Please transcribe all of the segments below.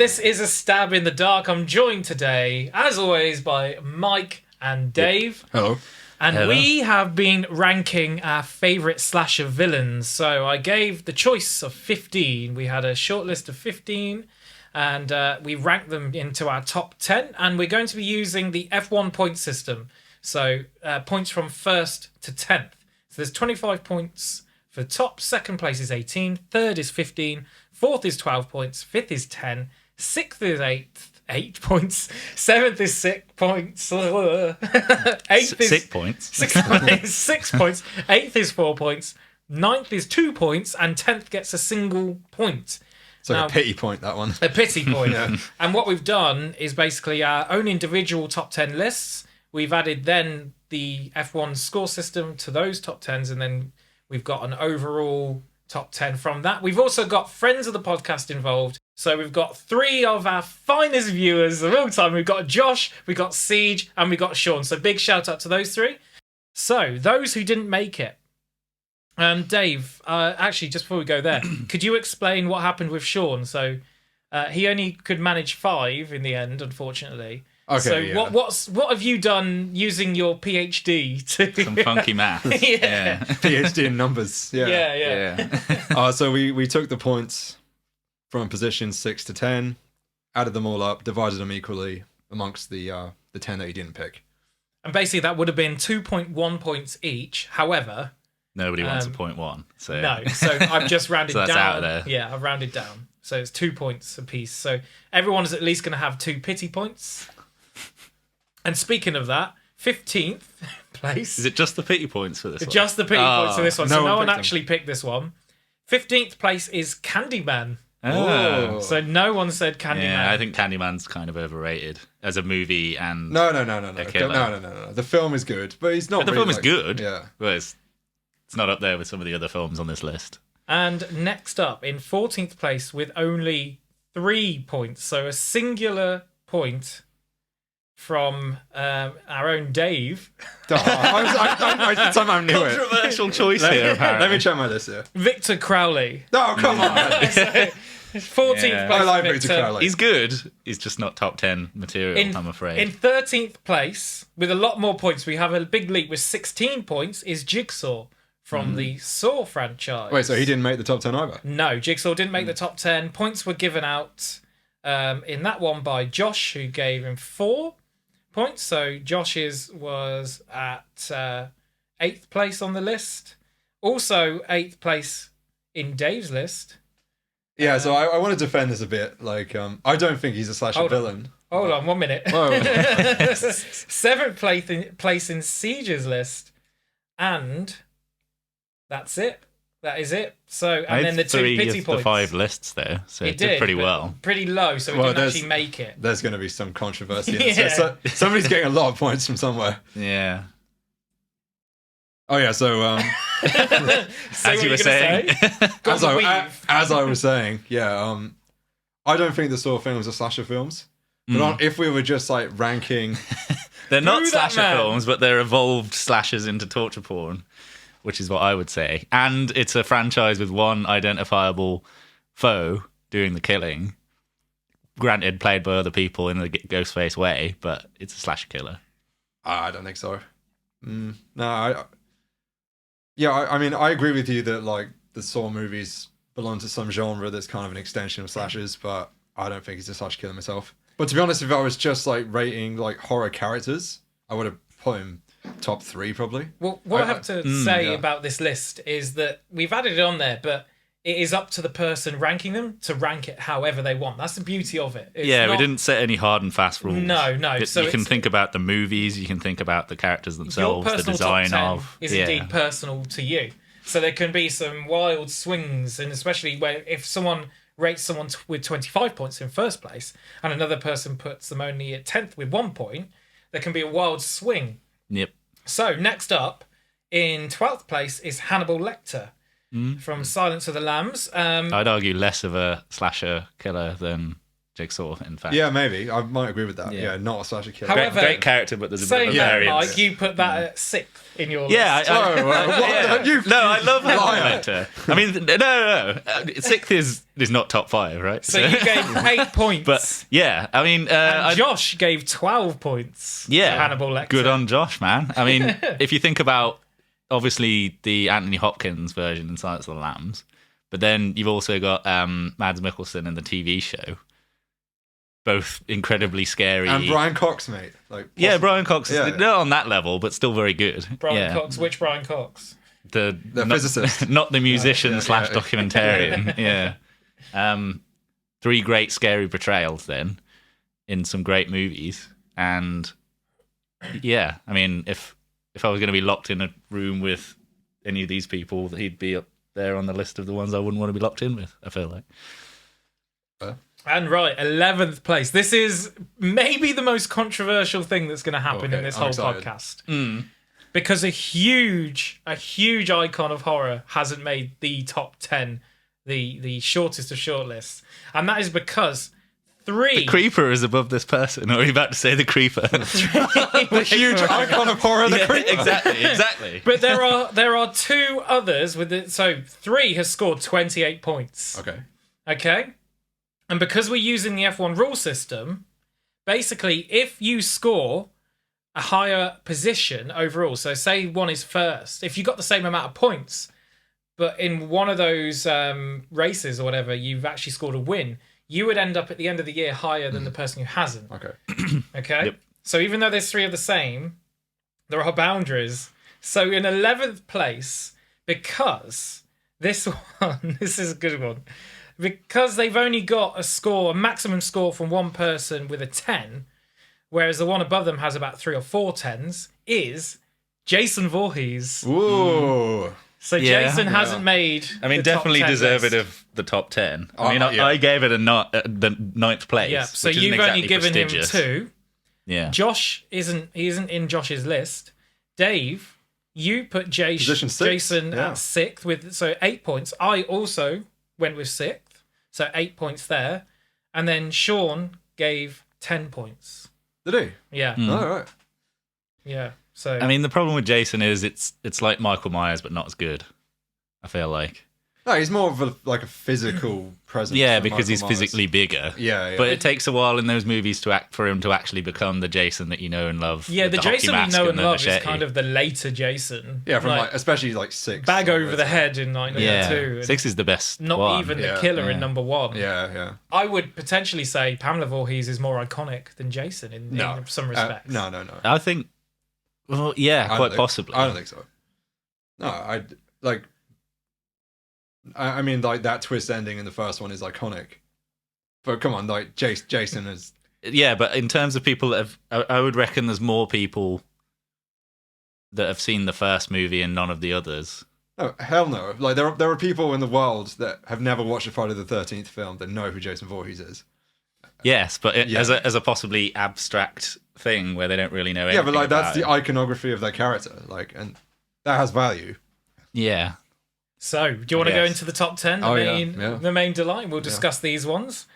This is a stab in the dark. I'm joined today, as always, by Mike and Dave. Yep. Hello. And Hello. we have been ranking our favourite slasher villains. So I gave the choice of 15. We had a short list of 15, and we ranked them into our top 10. And we're going to be using the F1 point system. So points from 1st to 10th. So there's 25 points for top. Second place is 18. Third is 15. Fourth is 12 points. Fifth is 10. Sixth is 8 points. Seventh is 6 points. Eighth is 6 points. 6 points. Eighth is 4 points. Ninth is 2 points, and 10th gets a single point. It's like a pity point, that one. A pity point. And what we've done is basically our own individual top 10 lists. We've added then the F1 score system to those top 10s, and then we've got an overall top 10 from that. We've also got friends of the podcast involved. So we've got 3 of our finest viewers of all time. We've got Josh, we've got Siege, and we've got Sean. So big shout out to those 3. So those who didn't make it. Dave, actually, just before we go there, could you explain what happened with Sean? So he only could manage 5 in the end, unfortunately. Okay, so yeah. what have you done using your PhD to Some funky math. Yeah. PhD in numbers. Yeah. Yeah. So we took the points from positions 6 to 10, added them all up, divided them equally amongst the 10 that you didn't pick. And basically that would have been 2.1 points each. However, Nobody wants a 0.1. So no. So I've just rounded So that's down. out of there. Yeah, I've rounded down. So it's 2 points apiece. So everyone is at least going to have 2 pity points. And speaking of that, 15th place. Is it just the pity points for this one? Just the pity points for this one. So No no one one picked actually picked this one. 15th place is Candyman. Oh. So no one said Candyman. Yeah, I think Candyman's kind of overrated as a movie and... No. Okay, No. The film is good, but he's not The really film is good, Yeah. but it's not up there with some of the other films on this list. And next up, in 14th place with only 3 points, so a singular point from our own Dave. I somehow knew it. Controversial choice here, apparently. Let me check my list here. Victor Crowley. Oh, come on. 14th Yeah. place. I like Victor. Victor Crowley. He's good. He's just not top 10 material, I'm afraid. In 13th place, with a lot more points, we have a big leap with 16 points, is Jigsaw from the Saw franchise. Wait, so he didn't make the top 10 either? No, Jigsaw didn't make the top 10. Points were given out in that one by Josh, who gave him 4 points. So Josh's was at 8th place on the list. Also 8th place in Dave's list. Yeah, so I want to defend this a bit. Like, I don't think he's a slasher Hold on. villain. Hold on, 1 minute. Whoa. 7th place in Siege's list. And that's it. That is it. So, I and then the had 2 3 pity of points. the 5 lists there, so It it did pretty but well. Pretty low, so it Well, didn't there's- actually make it. There's going to be some controversy in Yeah. this. So somebody's getting a lot of points from somewhere. Yeah. Oh, yeah, so... So As what you were gonna saying. say? Go as, on, I, weave. as I was saying, yeah, I don't think the Saw films are slasher films. But if we were just like ranking, They're not Who that slasher man? films, but they're evolved slashers into torture porn, which is what I would say. And it's a franchise with one identifiable foe doing the killing. Granted, played by other people in a Ghostface way, but it's a slasher killer. I don't think so. No, I mean, I agree with you that like the Saw movies belong to some genre that's kind of an extension of slashers, but I don't think he's a slasher killer myself. But to be honest, if I was just like rating like horror characters, I would have put him top 3 probably. Well, what I have to say yeah. about this list is that we've added it on there, but it is up to the person ranking them to rank it however they want. That's the beauty of it. It's We not- didn't set any hard and fast rules. No. So you can it's- think about the movies, you can think about the characters Your themselves, the personal design top 10 of. is indeed personal to you. So there can be some wild swings, and especially where if someone rates someone with 25 points in first place, and another person puts them only at 10th with 1 point, there can be a wild swing. Yep. So next up, in 12th place, is Hannibal Lecter from Silence of the Lambs. I'd argue less of a slasher killer than Jigsaw, in fact. Yeah, maybe. I might agree with that. Yeah. Yeah, not a slasher killer. However, Great character, but there's a bit Saying of a that, variance. Mike, you put that at 6th in your Yeah, list. I love Hannibal Lecter. I mean, no. Sixth is not top 5, right? So you gave 8 points. But yeah, I mean, and Josh gave 12 points to Hannibal Lecter. Good on Josh, man. I mean, if you think about, obviously, the Anthony Hopkins version in Silence of the Lambs, but then you've also got Mads Mikkelsen in the TV show. Both incredibly scary. And Brian Cox, mate. Like, yeah, Brian Cox is not on that level, but still very good. Brian Cox, which Brian Cox? The physicist. Not the musician / documentarian. Yeah. 3 great scary portrayals then in some great movies. And yeah, I mean, if I was going to be locked in a room with any of these people, he'd be up there on the list of the ones I wouldn't want to be locked in with, I feel like. And right, 11th place. This is maybe the most controversial thing that's going to happen in this whole podcast. Because a huge icon of horror hasn't made the top 10, the shortest of shortlists. And that is because 3... The Creeper is above this person. Or are you about to say the Creeper? The huge icon of horror, the Creeper. Exactly. But there are 2 others with it. So 3 has scored 28 points. Okay? And because we're using the F1 rule system, basically, if you score a higher position overall, so say 1 is first, if you got the same amount of points, but in one of those races or whatever, you've actually scored a win, you would end up at the end of the year higher than the person who hasn't. Okay? Yep. So even though there's 3 of the same, there are boundaries. So in 11th place, because this one, this is a good one, because they've only got a maximum score from one person with a 10, whereas the one above them has about 3 or 4 10s, is Jason Voorhees. Ooh. So Jason hasn't made. I mean, the definitely top 10 deserve list. it of the top 10. I mean, I gave it the 9th place. Yeah. So which isn't you've only exactly given prestigious. him 2. Yeah. Josh isn't in Josh's list. Dave, you put Position 6. Jason at 6th with 8 points. I also went with 6th, so 8 points there, and then Sean gave 10 points. Did he? Yeah. All right. Yeah. So I mean, the problem with Jason is it's like Michael Myers, but not as good. I feel like. No, he's more of a physical presence. Yeah, than because Michael he's Myers. physically bigger. Yeah. But it takes a while in those movies for him to actually become the Jason that you know and love. yeah, with the hockey Jason we mask know and the love is machete. kind of the later Jason. Yeah, from especially 6. bag over the head in 1992. 6 is the best. Not one. even the killer in number 1. Yeah. I would potentially say Pamela Voorhees is more iconic than Jason in some respects. No. I think. Well, yeah, quite possibly. I don't think so. No, I mean, that twist ending in the first one is iconic. But come on, Jason is. Yeah, but in terms of people that have, I would reckon there's more people that have seen the first movie and none of the others. Oh, hell no. There are people in the world that have never watched a Friday the 13th film that know who Jason Voorhees is. Yes, but as a possibly abstract thing where they don't really know anything. Yeah, but that's the it. iconography of their character, and that has value. Yeah. So, do you want to go into the top 10? The main delight. We'll discuss these ones.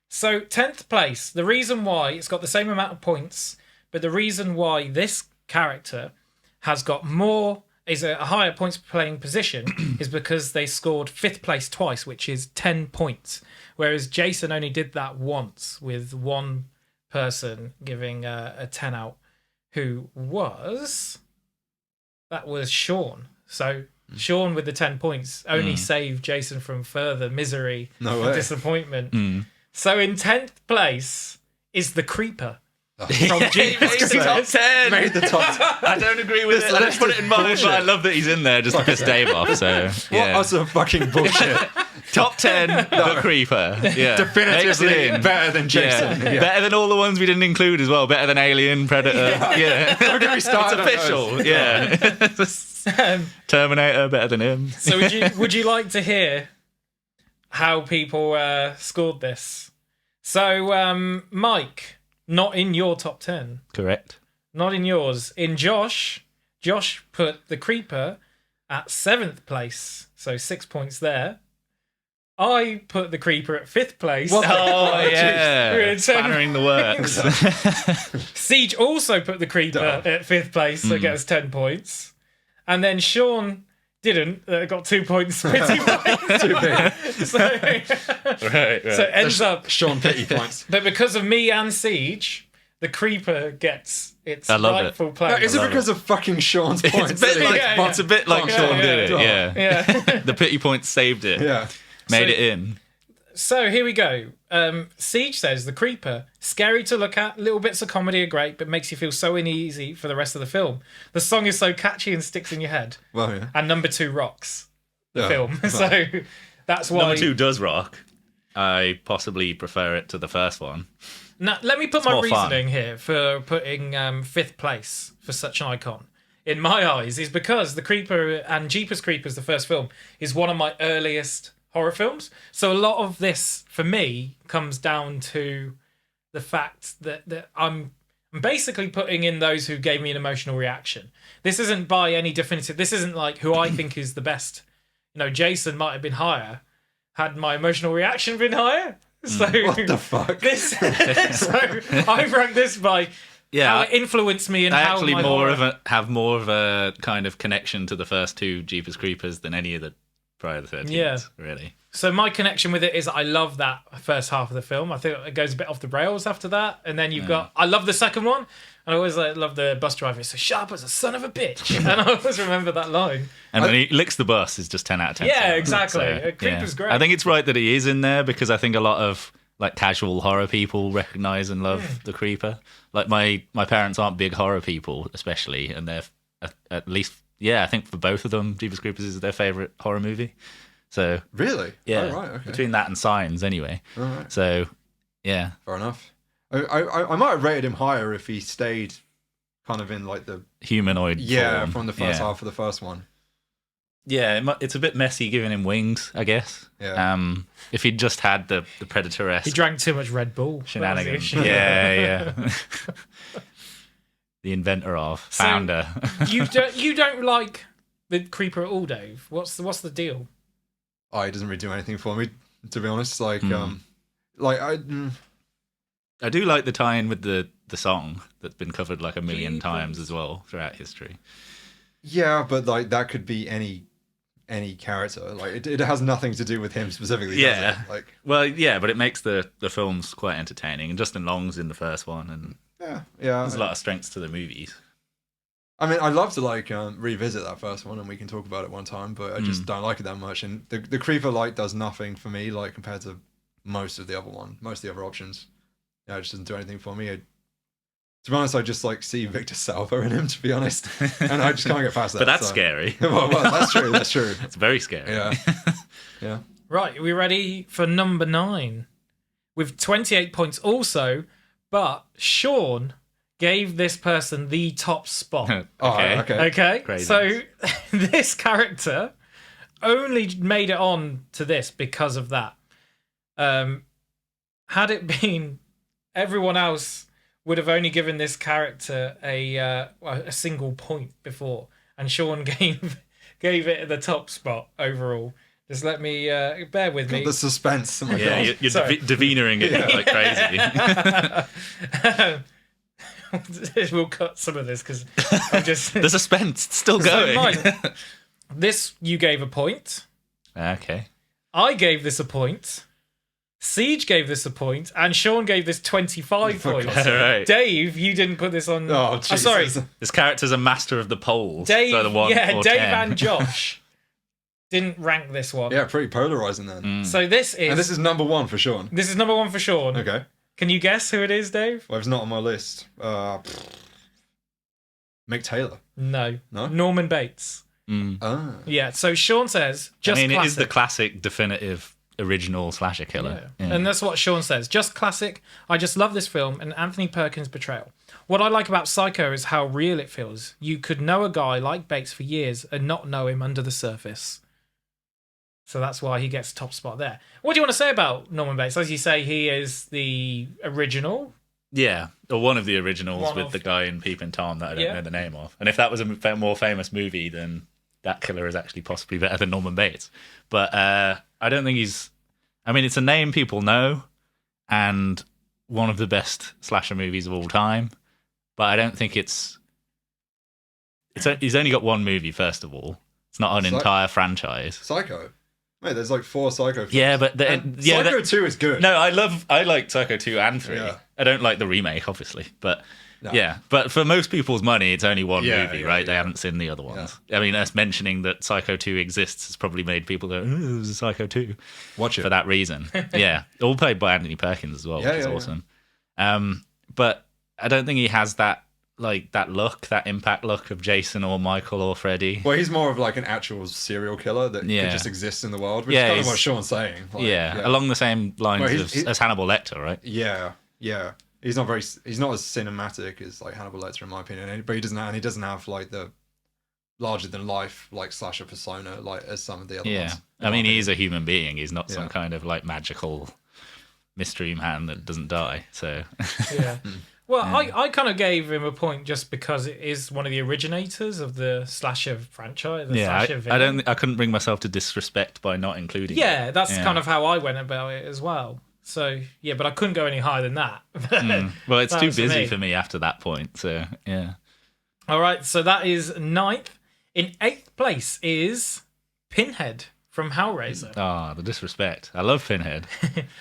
So, 10th place. The reason why it's got the same amount of points, but the reason why this character has got a higher points playing position is because they scored 5th place twice, which is 10 points. Whereas Jason only did that once with one person giving a 10 out, who was Sean. So Sean with the 10 points only saved Jason from further misery and disappointment. So in 10th place is the Creeper. From Jeepers top 10. Made the top 10. I don't agree with it. I don't put it in mind, but I love that he's in there just to piss Dave off. So yeah. What utter fucking bullshit. Top 10, the Creeper. Yeah. Definitively better than Jason. Yeah. Better than all the ones we didn't include as well. Better than Alien, Predator. Yeah. Don't get me started. It's official. Yeah. Terminator, better than him. So would you like to hear how people scored this? So Mike, not in your top 10. Correct. Not in yours. In Josh put the Creeper at 7th place, so 6 points there. I put the Creeper at 5th place. Oh, yeah. Bannering the works. Siege also put the Creeper at 5th place, so gets 10 points. And then Sean didn't, got 2 points. Pity points. Too big. So, right. so it ends up. Sean Pity points. But because of me and Siege, the Creeper gets its rightful place. No, is it because of fucking Sean's points? It's a bit like, Yeah. It's a bit like Sean did it. Yeah. The pity points saved it. Yeah. Made So- it in. So here we go. Siege says the Creeper, scary to look at, little bits of comedy are great, but makes you feel so uneasy for the rest of the film. The song is so catchy and sticks in your head. Well, yeah. And number 2 rocks the Yeah. film. Well. So that's why. Number 2 does rock. I possibly prefer it to the first one. Now, let me put my more fun. reasoning here for putting 5th place for such an icon. In my eyes, is because the Creeper and Jeepers Creepers, the first film, is one of my earliest horror films. So a lot of this, for me, comes down to the fact that I'm basically putting in those who gave me an emotional reaction. This isn't by any definitive. This isn't like who I think is the best. You know, Jason might have been higher. Had my emotional reaction been higher? So What the fuck? this. So I've ranked this by how it influenced me and I how actually my more horror- have more of a kind of connection to the first 2 Jeepers Creepers than any of the prior to the 13th. Yeah. Really. So my connection with it is I love that first half of the film. I think it goes a bit off the rails after that, and then you've got. I love the second one, and I always love the bus driver. It's so sharp as a son of a bitch, and I always remember that line. And when he licks the bus, is just 10 out of 10. Yeah, exactly. Creeper's great. I think it's right that he is in there because I think a lot of like casual horror people recognize and love the Creeper. Like my parents aren't big horror people, especially, and they're at least I think for both of them, Jeepers Creepers is their favorite horror movie. So Really? yeah, Oh, right, okay. between that and Signs, anyway. All right. So yeah, Fair enough. I might have rated him higher if he stayed kind of in like the humanoid. form. from the first half of the first one. Yeah, it's a bit messy giving him wings, I guess. Yeah. If he'd just had the Predator-esque He drank too much Red Bull. shenanigans. That was the issue. Yeah. The inventor of, So- founder. You don't like the Creeper at all, Dave? What's the deal? Oh, he doesn't really do anything for me, to be honest. Like I do like the tie-in with the song that's been covered like a million Jeepers. times as well throughout history. yeah, but like that could be any character. Like it has nothing to do with him specifically. Yeah. Does it? Like Well, yeah, but it makes the films quite entertaining. And Justin Long's in the first one, and yeah. there's a lot of strengths to the movies. I mean, I'd love to like revisit that first one, and we can talk about it one time. But I just don't like it that much. And the Creeper like does nothing for me, like compared to most of the other options. Yeah, it just doesn't do anything for me. To be honest, I just like see Victor Salva in him. To be honest, and I just can't get past that. But that's so. scary. well, that's true. That's true. It's very scary. Yeah, yeah. Right, are we ready for number 9? With 28 points also, but Sean gave this person the top spot. Okay. Okay. Okay? Crazy. So this character only made it on to this because of that. Had it been everyone else would have only given this character a single point before, and Sean gave it the top spot overall. Just let me bear with me. The suspense. Oh my Yeah, God. you're Sorry. deveneering it like crazy. We'll cut some of this because I'm just. The suspense it's still So going. mine- This you gave a point. Okay. I gave this a point. Siege gave this a point, and Sean gave this 25 For points. God's sake. Right. Dave, you didn't put this on. Oh, Jesus. sorry, This character's a master of the polls. Dave. So the 1 Yeah, or Dave 10. and Josh didn't rank this one. Yeah, pretty polarizing then. So this is. And this is number 1 for Sean. This is number 1 for Sean. Okay. Can you guess who it is, Dave? Well, it's not on my list. Mick Taylor. No. No? Norman Bates. Ah. Yeah. So Sean says I just mean, classic. it is the classic, definitive, original slasher killer. Yeah. And that's what Sean says. Just classic. I just love this film and Anthony Perkins' portrayal. What I like about Psycho is how real it feels. You could know a guy like Bates for years and not know him under the surface. So that's why he gets top spot there. What do you want to say about Norman Bates? As you say, he is the original. Yeah, or one of the originals One with of- the guy in Peeping Tom that I don't Yeah. know the name of. And if that was a more famous movie, then that killer is actually possibly better than Norman Bates. But I don't think he's... I mean, it's a name people know, and one of the best slasher movies of all time, but I don't think it's he's only got one movie, first of all. It's not an entire franchise. Psycho. Mate, there's like 4 Psycho films. Yeah, but Psycho 2 is good. No, I like Psycho 2 and 3. Yeah. I don't like the remake, obviously, but No. yeah. But for most people's money, it's only one movie, right? They yeah. haven't seen the other ones. I mean, us mentioning that Psycho 2 exists has probably made people go, "Oh, there's a Psycho 2." Watch it. For that reason. Yeah. All played by Anthony Perkins as well, which is awesome. But I don't think he has that impact look of Jason or Michael or Freddy. Well, he's more of like an actual serial killer that could just exist in the world, which is kind of what Sean's saying. Like, along the same lines as Hannibal Lecter, right? Yeah. He's not as cinematic as like Hannibal Lecter, in my opinion. But he doesn't have like the larger than life like slasher persona like as some of the other ones. I mean, he's a human being. He's not some kind of like magical mystery man that doesn't die. So yeah. Well, I kind of gave him a point just because it is one of the originators of the slasher franchise. I couldn't bring myself to disrespect by not including it. Yeah, that's kind of how I went about it as well. So, yeah, but I couldn't go any higher than that. Well, it's too busy for me after that point, so, yeah. All right, so that is 9th. In 8th place is Pinhead from Hellraiser. Ah, the disrespect. I love Pinhead.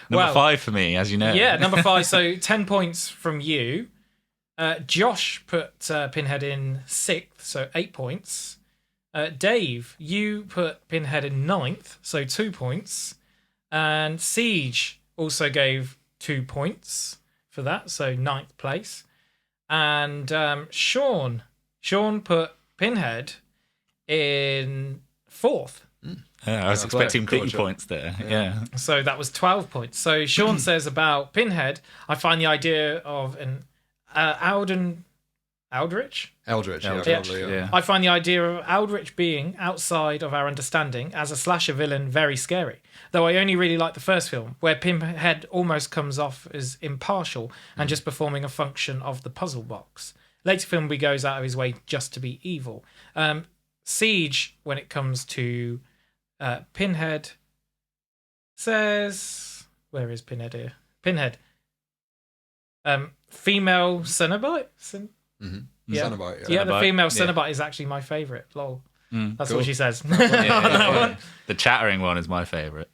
Number 5 for me, as you know. Yeah, number 5, so 10 points from you. Josh put Pinhead in 6th, so 8 points. Dave, you put Pinhead in 9th, so 2 points. And Siege also gave 2 points for that, so 9th place. And Sean put Pinhead in 4th. I was expecting big points there. Yeah. So that was 12 points. So Sean says about Pinhead, I find the idea of an Eldritch. Yeah. I find the idea of Eldritch being outside of our understanding as a slasher villain very scary. Though I only really like the first film, where Pinhead almost comes off as impartial and just performing a function of the puzzle box. Later film, he goes out of his way just to be evil. Siege, when it comes to Pinhead, says... Where is Pinhead here? Pinhead. Female Cenobite? Yeah. Cenobite, Yeah, the female Cenobite is actually my favourite. Lol. That's what she says. The chattering one is my favourite.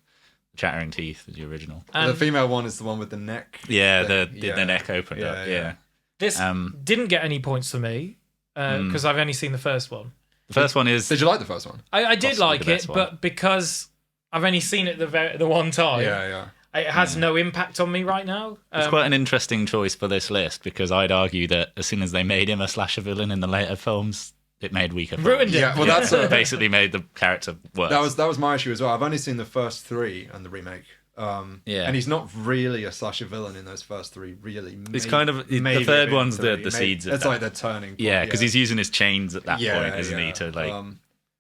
The chattering teeth is the original. The female one is the one with the neck. Yeah, the neck opened up. Yeah. This didn't get any points for me because I've only seen the first one. The first one is... Did you like the first one? I did like it, but because I've only seen it the one time, it has no impact on me right now. It's quite an interesting choice for this list because I'd argue that as soon as they made him a slasher villain in the later films, it made weaker films. Ruined it. Yeah, well, that's basically made the character worse. That was my issue as well. I've only seen the first 3 and the remake. And he's not really a slasher villain in those first 3. Really, it's kind of the third one's the seeds. It's like the turning point. Yeah, because he's using his chains at that point, isn't he, to like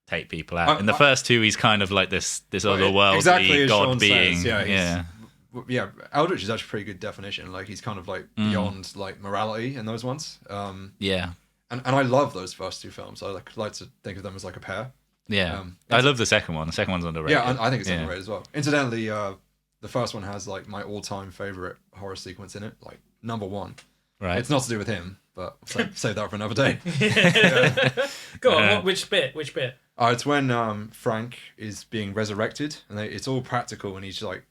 take people out. In the first 2, he's kind of like this otherworldly god being. Says, yeah, Eldritch is actually a pretty good definition. Like he's kind of like beyond like morality in those ones. And I love those first 2 films. I like to think of them as like a pair. Yeah, I love the second one. The second one's underrated. Yeah, I think it's underrated as well. Incidentally, the first one has like my all-time favorite horror sequence in it, like number 1. Right. It's not to do with him, but save that for another day. Go on. Which bit? It's when Frank is being resurrected, and it's all practical, and he's like,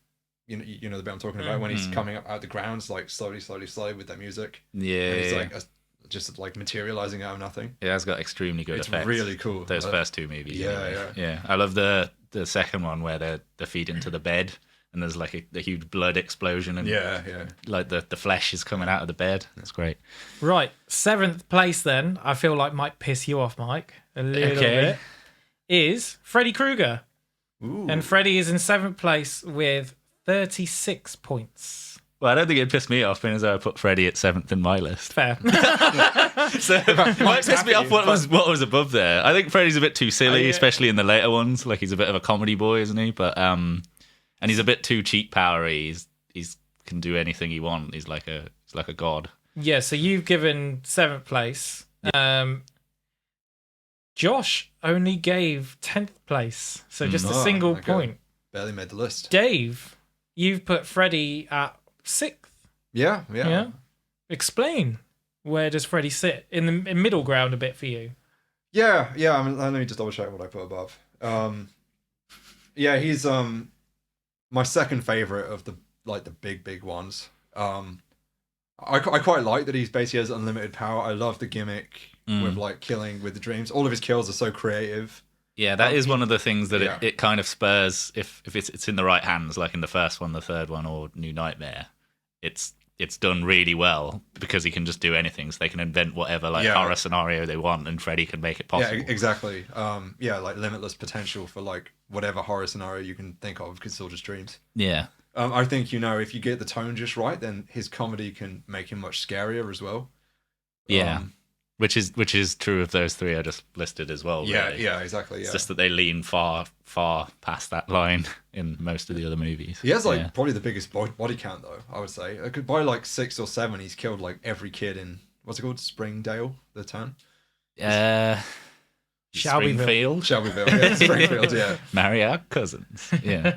you know the bit I'm talking about, when he's coming up out of the ground, like slowly with that music. Yeah. And he's like just like materializing out of nothing. Yeah, it's got extremely good effects. It's really cool. Those first 2 movies. Yeah. I love the second one where they're feet into the bed. And there's like a huge blood explosion, and like the flesh is coming out of the bed. That's great. Right, 7th place then. I feel like might piss you off, Mike, a little bit. Is Freddy Krueger, and Freddy is in 7th place with 36 points. Well, I don't think it pissed me off, being as though I put Freddy at 7th in my list. Fair. So it might piss me off what was above there. I think Freddy's a bit too silly, especially in the later ones. Like he's a bit of a comedy boy, isn't he? But and he's a bit too cheap powery. He's can do anything he wants. He's like a god. Yeah, so you've given 7th place. Josh only gave 10th place. So just a single point. Barely made the list. Dave, you've put Freddy at 6th. Yeah. Yeah. Explain. Where does Freddy sit in the middle ground a bit for you? Yeah. I mean, let me just double check what I put above. Yeah, he's my second favorite of the big ones. I quite like that he's basically has unlimited power. I love the gimmick with like killing with the dreams. All of his kills are so creative. Yeah, that is one of the things that it kind of spurs if it's in the right hands, like in the first one, the third one, or New Nightmare. It's done really well because he can just do anything. So they can invent whatever horror scenario they want, and Freddy can make it possible. Yeah, exactly. Like limitless potential for like whatever horror scenario you can think of because it's all just dreams. Yeah. I think if you get the tone just right, then his comedy can make him much scarier as well. Yeah. Which is true of those three I just listed as well. Yeah, really. yeah, exactly. Yeah. It's just that they lean far, far past that line in most of the other movies. He has probably the biggest body count though. I would say by like 6 or 7, he's killed like every kid in what's it called, Springdale, the town. Springfield, yeah, Springfield, yeah. Marry our cousins. Yeah.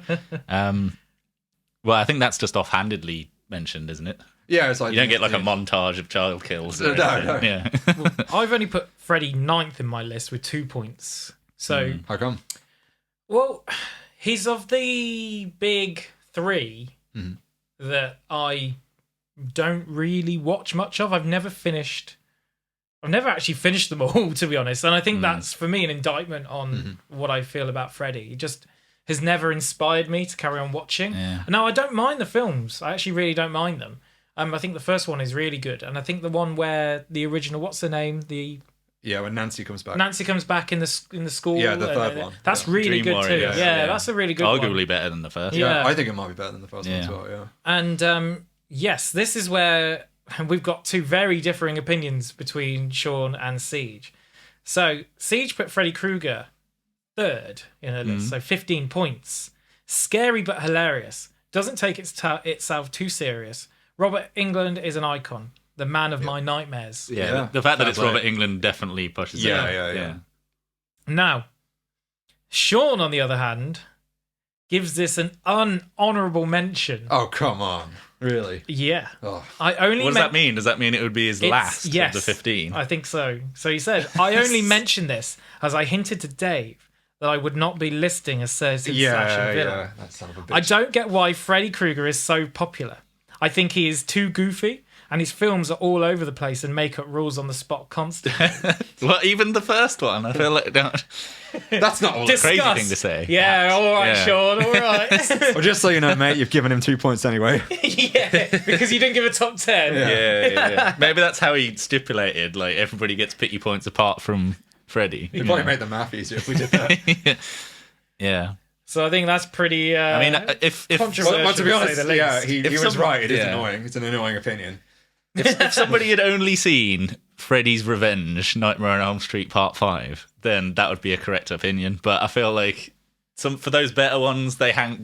Well, I think that's just offhandedly mentioned, isn't it? Yeah, it's like you don't get like a montage of child kills. No. Yeah. Well, I've only put Freddy 9th in my list with 2 points. So how come? Well, he's of the big 3 that I don't really watch much of. I've never actually finished them all, to be honest. And I think that's, for me, an indictment on what I feel about Freddy. He just has never inspired me to carry on watching. Yeah. Now, I don't mind the films. I actually really don't mind them. I think the first one is really good. And I think the one where the original, what's the name? When Nancy comes back. Nancy comes back in the school. Yeah, the third one. That's really Dream good Warrior, too. Yeah, that's a really good one. Arguably better than the first. Yeah. I think it might be better than the first one as well, yeah. And yes, this is where we've got 2 very differing opinions between Sean and Siege. So Siege put Freddy Krueger 3rd in her list, so 15 points. Scary but hilarious. Doesn't take itself too serious. Robert Englund is an icon. The man of my nightmares. Yeah. The fact that it's Robert Englund definitely pushes it. Yeah. Now, Sean, on the other hand, gives this an unhonourable mention. Oh, come on. Really? Yeah. Oh. What does that mean? Does that mean it would be his last of the 15? I think so. So he said, I only mentioned this as I hinted to Dave that I would not be listing a certain slasher villain. Yeah, that son of a bitch. I don't get why Freddy Krueger is so popular. I think he is too goofy, and his films are all over the place and make up rules on the spot constantly. Well, even the first one, I feel like that's not all a crazy thing to say. Yeah, all right, Sean, all right. Well, just so you know, mate, you've given him 2 points anyway. Yeah, because you didn't give a top 10. Yeah. Maybe that's how he stipulated, like, everybody gets pity points apart from Freddy. It'd probably make the math easier if we did that. Yeah. So I think that's pretty I mean, if controversial. Well, to be honest, he was right. It is yeah. annoying. It's an annoying opinion. If somebody had only seen Freddy's Revenge, Nightmare on Elm Street Part 5, then that would be a correct opinion. But I feel like for those better ones, they hang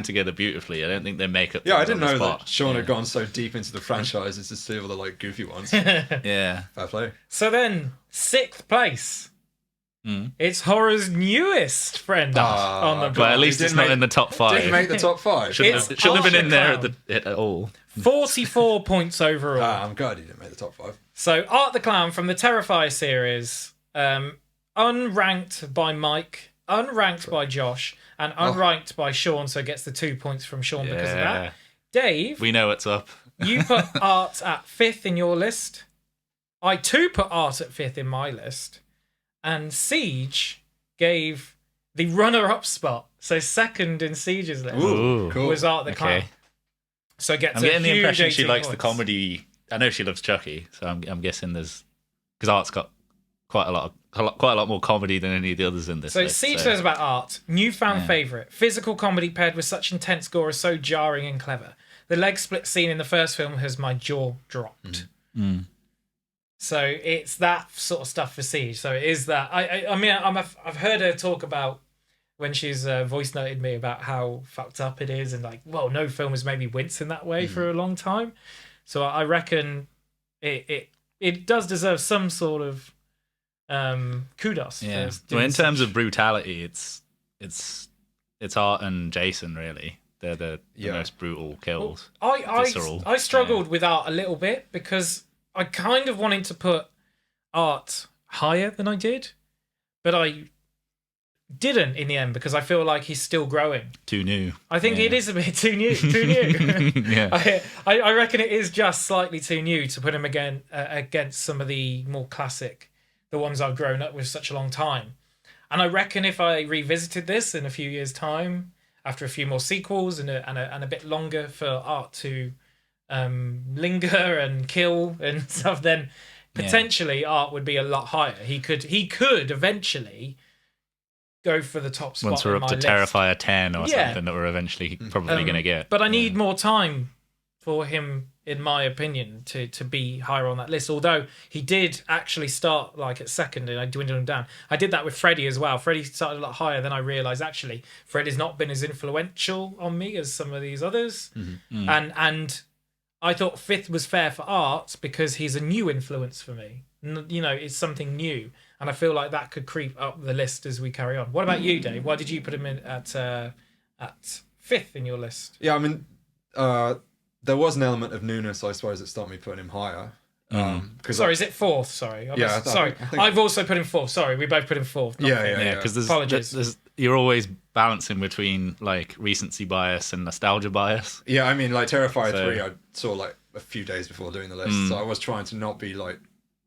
together beautifully. I don't think they make up. Yeah, I didn't know spot. that Sean had gone so deep into the franchises to see all the like goofy ones. Yeah, fair play. So then, 6th place. It's horror's newest friend on the board. But at least it's not in the top 5. Didn't make the top 5. Shouldn't have been in there at all. 44 points overall. I'm glad he didn't make the top 5. So Art the Clown from the Terrifier series, unranked by Mike, unranked by Josh, and unranked by Sean, so gets the 2 points from Sean because of that. Dave, we know what's up. You put Art at 5th in your list. I too put Art at 5th in my list. And Siege gave the runner-up spot. So 2nd in Siege's list was Art the Clown. So gets I'm getting the impression she 18 likes the points. comedy. I know she loves Chucky, so I'm guessing there's because Art's got quite a lot more comedy than any of the others in this. So list, Siege says about Art, newfound favourite. Physical comedy paired with such intense gore is so jarring and clever. The leg split scene in the first film has my jaw dropped. So it's that sort of stuff for Siege. So it is that. I mean, I've heard her talk about when she's voice noted me about how fucked up it is, and like, well, no film has made me wince in that way for a long time. So I reckon it does deserve some sort of kudos. Yeah. For Well, in terms such. of brutality, it's Art and Jason really. They're the most brutal kills. Well, I struggled with art a little bit because I kind of wanted to put art higher than I did, but I didn't in the end because I feel like he's still growing. Too new. I think it is a bit too new. Too new. Yeah. I reckon it is just slightly too new to put him again against some of the more classic, the ones I've grown up with such a long time. And I reckon if I revisited this in a few years' time, after a few more sequels and a bit longer for art to linger and kill and stuff, then potentially art would be a lot higher. He could eventually go for the top spot. Once we're up to Terrifier 10 or something that we're eventually probably going to get. But I need more time for him, in my opinion, to be higher on that list. Although he did actually start like at second and I dwindled him down. I did that with Freddy as well. Freddy started a lot higher, then I realised actually Freddy's not been as influential on me as some of these others. Mm-hmm. And I thought fifth was fair for art because he's a new influence for me. You know, it's something new. And I feel like that could creep up the list as we carry on. What about you, Dave? Why did you put him in at fifth in your list? Yeah, I mean, there was an element of newness, I suppose, that stopped me putting him higher. Is it fourth? Sorry. I've also put him fourth. Sorry, we both put him fourth. Yeah. Because there's you're always balancing between like recency bias and nostalgia bias. Yeah, I mean, like Terrifier 3, I saw like a few days before doing the list, so I was trying to not be like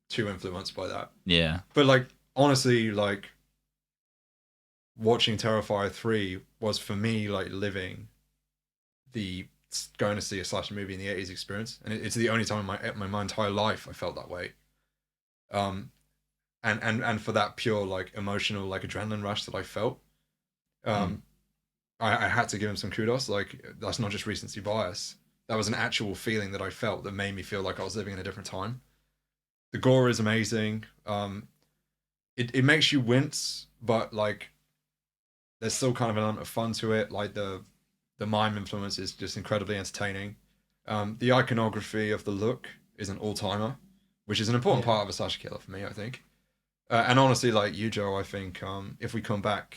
too influenced by that. Yeah. But like honestly, like watching Terrifier 3 was for me like living the going to see a slasher movie in the 80s experience, and it's the only time in my entire life I felt that way. And for that pure like emotional like adrenaline rush that I felt, I had to give him some kudos. Like that's not just recency bias. That was an actual feeling that I felt that made me feel like I was living in a different time. The gore is amazing. It makes you wince, but like there's still kind of an element of fun to it. Like the mime influence is just incredibly entertaining. The iconography of the look is an all-timer, which is an important part of a slasher killer for me, I think. And honestly, like you, Joe, I think if we come back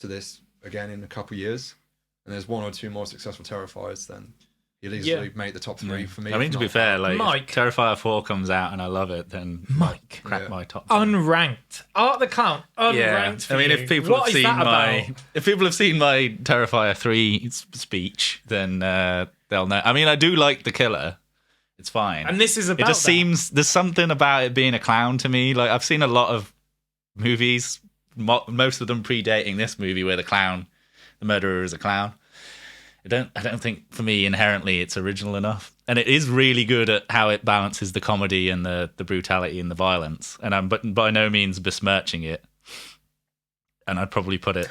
to this again in a couple of years, and there's one or two more successful Terrifiers, then he'll easily make the top three for me. I mean, to be fair, like Mike. if Terrifier 4 comes out and I love it, then Mike crack my top 10. Unranked. Art the Clown. Unranked. For I mean, you. if people What have seen my Terrifier 3 speech, then they'll know. I mean, I do like the killer. It's fine. And this is about it just seems there's something about it being a clown to me. Like I've seen a lot of movies, most of them predating this movie, where the murderer is a clown. I don't think for me inherently it's original enough, and it is really good at how it balances the comedy and the brutality and the violence. And I'm by no means besmirching it. And I'd probably put it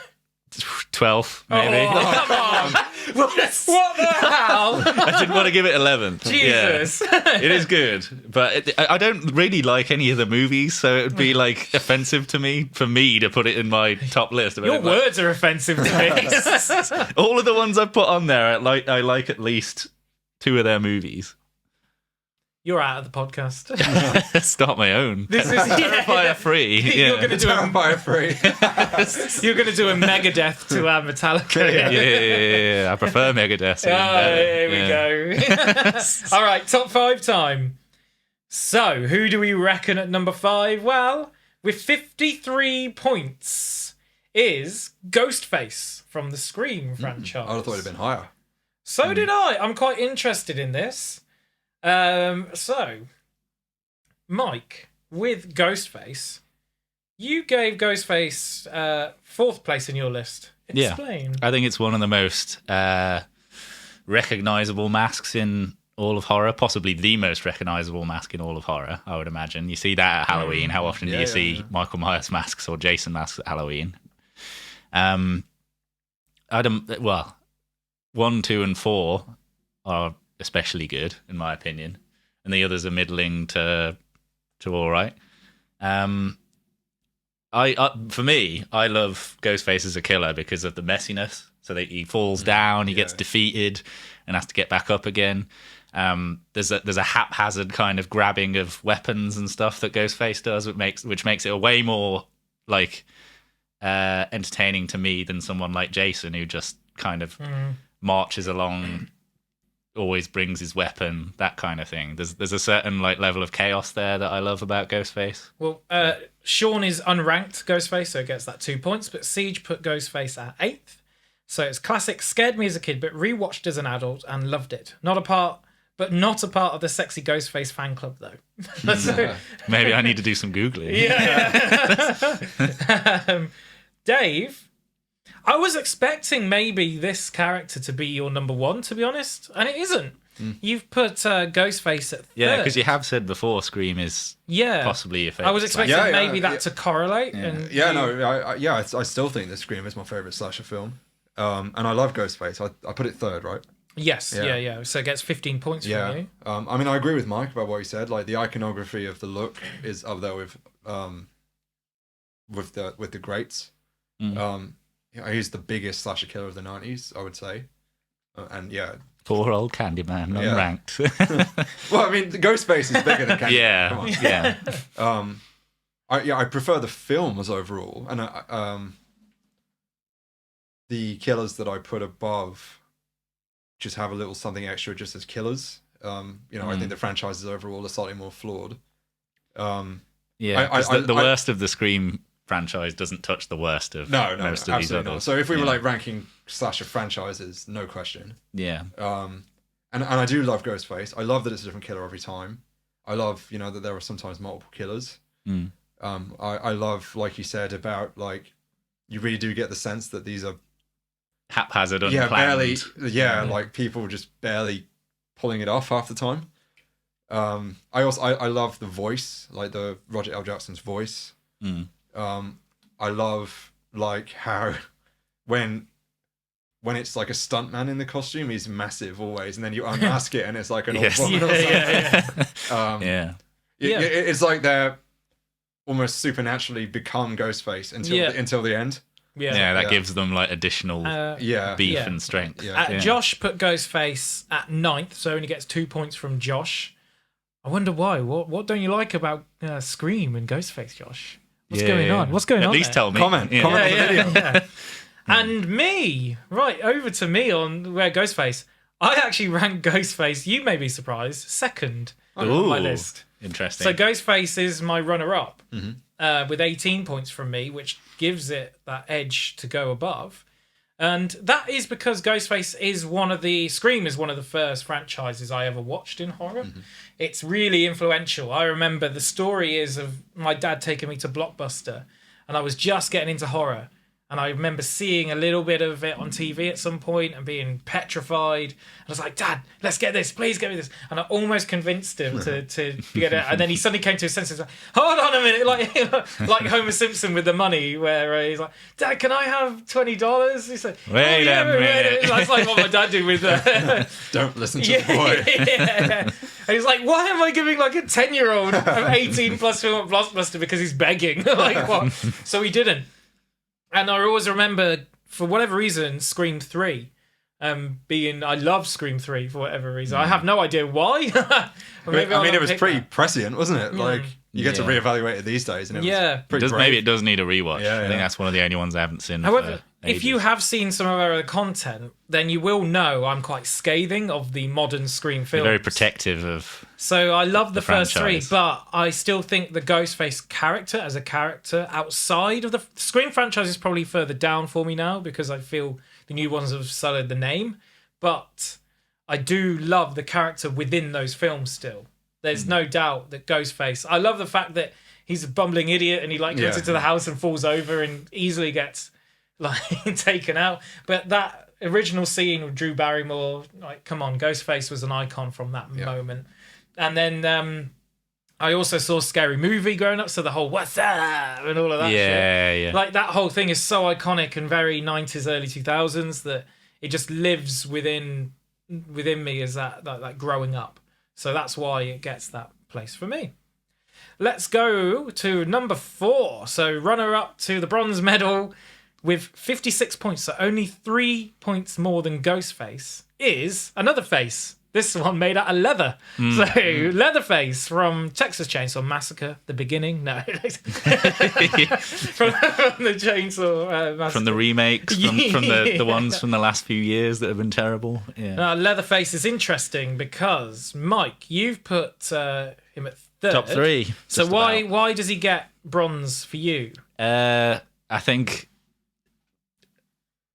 12th, maybe. Oh, come on! What the hell? I didn't want to give it 11th. Jesus, it is good, but I don't really like any of the movies, so it would be like offensive to me for me to put it in my top list. Your words are offensive to me. All of the ones I put on there, I like at least 2 of their movies. You're out of the podcast. Start my own. This is Terrifier 3. You're going to do Terrifier 3. You're going to do a Megadeth to Metallica. Yeah. I prefer Megadeth. Here we go. All right, top 5 time. So, who do we reckon at number 5? Well, with 53 points is Ghostface from the Scream franchise. I would have thought it'd been higher. So did I. I'm quite interested in this. So, Mike, with Ghostface, you gave Ghostface 4th place in your list. Explain. I think it's one of the most recognizable masks in all of horror, possibly the most recognizable mask in all of horror, I would imagine. You see that at Halloween. How often do you see Michael Myers masks or Jason masks at Halloween? 1, 2, and 4 are especially good in my opinion, and the others are middling to all right. For me, I love Ghostface as a killer because of the messiness. So that he falls down, he gets defeated, and has to get back up again. There's a haphazard kind of grabbing of weapons and stuff that Ghostface does, which makes it a way more like entertaining to me than someone like Jason, who just kind of marches along, always brings his weapon, that kind of thing. There's a certain like level of chaos there that I love about Ghostface. Well, Sean is unranked Ghostface, so gets that 2 points. But Siege put Ghostface at 8th. So it's classic. Scared me as a kid, but rewatched as an adult and loved it. Not a part of the sexy Ghostface fan club, though. So, Maybe I need to do some Googling. yeah. Dave, I was expecting maybe this character to be your number one, to be honest, and it isn't. You've put Ghostface at third. Yeah, because you have said before Scream is possibly your favourite. I was expecting maybe that to correlate. Yeah. And I still think that Scream is my favourite slasher film. And I love Ghostface. I put it third, right? Yes, yeah. So it gets 15 points from you. I mean, I agree with Mike about what he said. Like, the iconography of the look is up there with the greats. He's the biggest slasher killer of the 90s, I would say. And yeah. Poor old Candyman, unranked. Well, I mean, the Ghostface is bigger than Candyman. Yeah. I prefer the films overall. And the killers that I put above just have a little something extra just as killers. I think the franchises overall are slightly more flawed. The worst of the Scream franchise doesn't touch the worst of most of these others. Not. So if we were like ranking slasher franchises, no question. Yeah. And I do love Ghostface. I love that it's a different killer every time. I love, that there are sometimes multiple killers. I love, like you said, about like you really do get the sense that these are haphazard, unplanned. Like people just barely pulling it off half the time. I love the voice, like the Roger L. Jackson's voice. I love like how when it's like a stuntman in the costume, he's massive always, and then you unmask it and it's like an old woman or something. It's like they're almost supernaturally become Ghostface until the end. That gives them like additional beef and strength. Josh put Ghostface at 9th, so only gets 2 points from Josh. I wonder why. What don't you like about Scream and Ghostface, Josh? What's going on? What's going on? At least tell me. Comment on the video. And me, right, over to me on where Ghostface. I actually ranked Ghostface, you may be surprised, second on my list. Interesting. So Ghostface is my runner-up with 18 points from me, which gives it that edge to go above. And that is because Ghostface is Scream is one of the first franchises I ever watched in horror. It's really influential. I remember the story is of my dad taking me to Blockbuster, and I was just getting into horror. And I remember seeing a little bit of it on TV at some point and being petrified. I was like, Dad, let's get this. Please get me this. And I almost convinced him to get it. And then he suddenly came to his senses. Like, hold on a minute. Like Homer Simpson with the money, where he's like, Dad, can I have $20? He said, wait a minute. That's like what my dad did with... Don't listen to the boy. And he's like, why am I giving like a 10-year-old an 18 plus film at Blockbuster because he's begging? Like, what? So he didn't. And I always remember, for whatever reason, Scream 3 I love Scream 3 for whatever reason. I have no idea why. It was pretty prescient, wasn't it? Like, you get to reevaluate it these days. And it was pretty brave. Maybe it does need a rewatch. I think that's one of the only ones I haven't seen. However, if you have seen some of our other content, then you will know I'm quite scathing of the modern Scream films. You're very protective of. So I love the first franchise. 3, but I still think the Ghostface character as a character outside of the Scream franchise is probably further down for me now because I feel the new ones have sullied the name. But I do love the character within those films still. There's no doubt that Ghostface. I love the fact that he's a bumbling idiot and he gets into the house and falls over and easily gets taken out. But that original scene with Drew Barrymore, come on, Ghostface was an icon from that moment. And then I also saw Scary Movie growing up, so the whole "what's up" and all of that shit. Like, that whole thing is so iconic and very 90s, early 2000s that it just lives within me as that growing up. So that's why it gets that place for me. Let's go to number 4. So runner up to the bronze medal with 56 points, so only 3 points more than Ghostface, is another face. This one made out of leather. So Leatherface from Texas Chainsaw Massacre, the beginning. No, from the Chainsaw Massacre. From the remakes, from the ones from the last few years that have been terrible. Yeah. Leatherface is interesting because Mike, you've put him at third. Top 3. So why does he get bronze for you? I think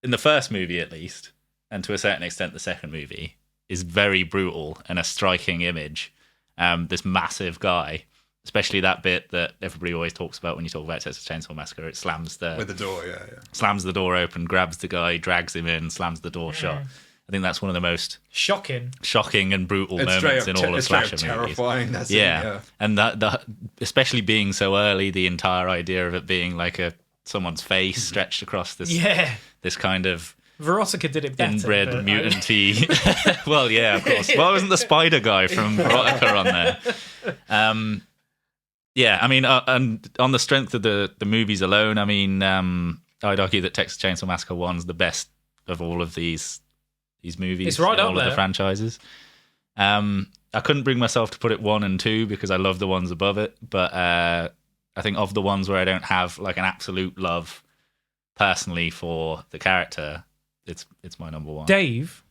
in the first movie, at least, and to a certain extent, the second movie, is very brutal and a striking image. This massive guy, especially that bit that everybody always talks about when you talk about Texas Chainsaw Massacre. It slams with the door, slams the door open, grabs the guy, drags him in, slams the door shut. I think that's one of the most shocking and brutal moments in all of slasher movies. Terrifying. That scene, yeah, and that especially being so early, the entire idea of it being like someone's face stretched across this kind of Veronica did it better. Inbred mutant-y. Well, yeah, of course. Well, wasn't the spider guy from Veronica on there? Yeah, I mean, and on the strength of the movies alone, I mean, I'd argue that Texas Chainsaw Massacre 1's the best of all of these movies. It's right up all of the franchises. I couldn't bring myself to put it 1 and 2 because I love the ones above it, but I think of the ones where I don't have like an absolute love personally for the character, it's my number 1. Dave,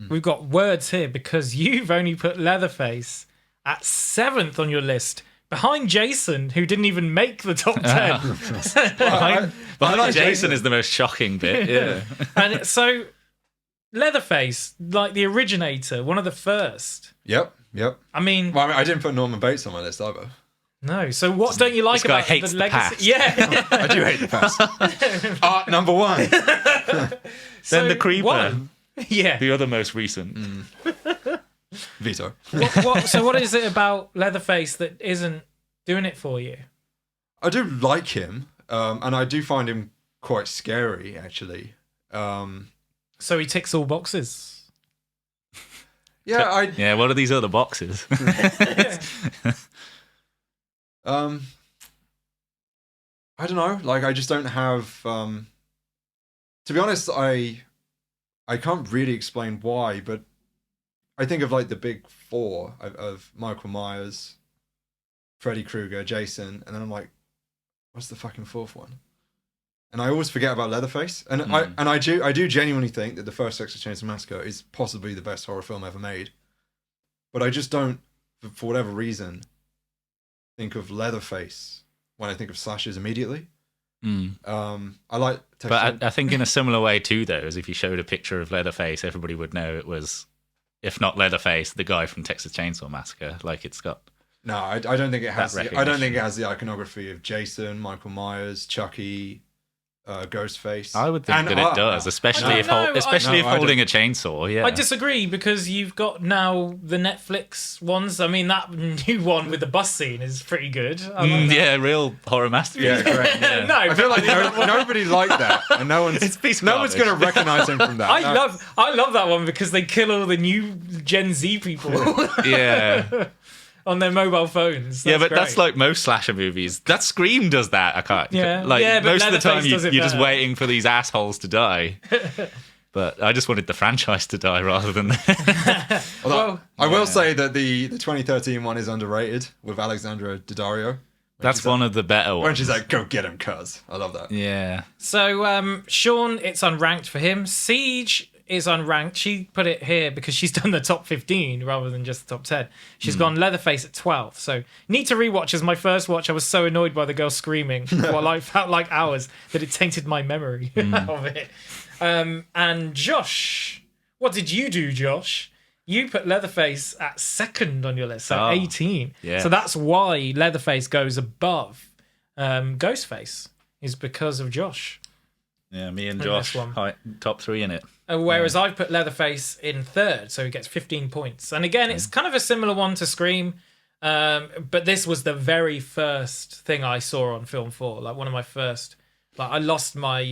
we've got words here because you've only put Leatherface at 7th on your list, behind Jason, who didn't even make the top 10. Behind Jason is the most shocking bit. Yeah, and so Leatherface, like the originator, one of the first. Yep. I mean, I didn't put Norman Bates on my list either. No. So what don't you like this guy about hates the the legacy? past. Yeah, I do hate the past. Art number 1. Then the Creeper. 1. Yeah. The other most recent. Veto. So what is it about Leatherface that isn't doing it for you? I do like him, and I do find him quite scary, actually. So he ticks all boxes. Yeah, what are these other boxes? I don't know. Like, I just don't have. To be honest, I can't really explain why, but I think of like the big 4 of Michael Myers, Freddy Krueger, Jason, and then I'm like, what's the fucking 4th one? And I always forget about Leatherface, and I do genuinely think that the first Texas Chainsaw Massacre is possibly the best horror film ever made, but I just don't, for whatever reason, think of Leatherface when I think of slashers immediately. I like, but I think in a similar way too, though, as if you showed a picture of Leatherface, everybody would know it was, if not Leatherface, the guy from Texas Chainsaw Massacre. Like, it's got. No, I don't think it has. I don't think it has the iconography of Jason, Michael Myers, Chucky, Ghostface. I would think that it does, especially if holding a chainsaw. Yeah, I disagree because you've got now the Netflix ones. I mean, that new one with the bus scene is pretty good. Yeah, real horror masterpiece. Yeah, great. Yeah. No, I feel like nobody liked that, and no one's going to recognize him from that. I love that one because they kill all the new Gen Z people. Yeah. On their mobile phones. But great. That's like most slasher movies. That Scream does that. I can't. Yeah. Like, but most of the time, you're better. just waiting for these assholes to die. But I just wanted the franchise to die rather than. Although, I will say that the 2013 one is underrated with Alexandra Daddario. That's one of the better ones. When she's like, "Go get him, cuz." I love that. Yeah. So Sean, it's unranked for him. Siege is unranked. She put it here because she's done the top 15 rather than just the top 10. She's gone Leatherface at 12. So need to rewatch. As my first watch, I was so annoyed by the girl screaming while I felt like hours that it tainted my memory of it. And Josh, what did you do, Josh? You put Leatherface at 2nd on your list, so 18. Yeah. So that's why Leatherface goes above Ghostface, is because of Josh. Yeah, me and Josh, top 3 in it. Whereas I've put Leatherface in 3rd, so he gets 15 points. And again, it's kind of a similar one to Scream, but this was the very first thing I saw on Film 4. Like, one of my first... Like, I lost my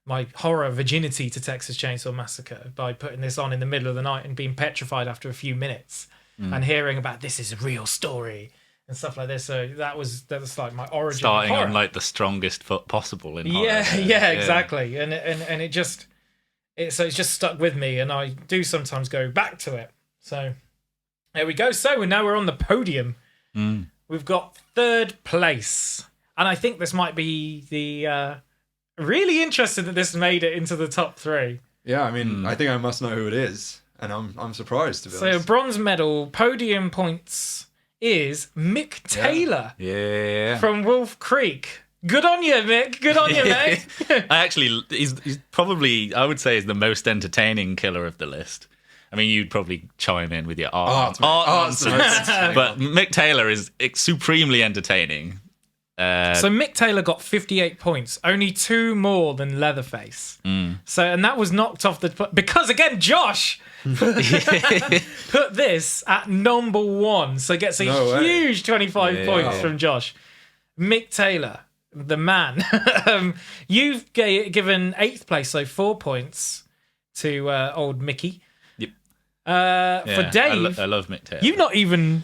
my horror virginity to Texas Chainsaw Massacre by putting this on in the middle of the night and being petrified after a few minutes and hearing about this is a real story and stuff like this. So that's like my origin. Starting on like the strongest foot possible in horror. Yeah, exactly. And it just it's just stuck with me, and I do sometimes go back to it. So there we go. So now we're on the podium. We've got third place. And I think this might be the... really interested that this made it into the top 3. Yeah, I mean, I think I must know who it is, and I'm surprised, to be honest. So bronze medal, podium points is Mick Taylor from Wolf Creek. Good on you, Mick. Good on you, mate. He's probably, I would say, is the most entertaining killer of the list. I mean, you'd probably chime in with your art nonsense, but Mick Taylor is supremely entertaining. So Mick Taylor got 58 points, only 2 more than Leatherface. So, and that was knocked off because again, Josh put this at number 1, so gets a huge 25 points from Josh. Mick Taylor, the man. You've given 8th place, so 4 points to old Mickey. Yep. For Dave, I love Mick Taylor. You've not even.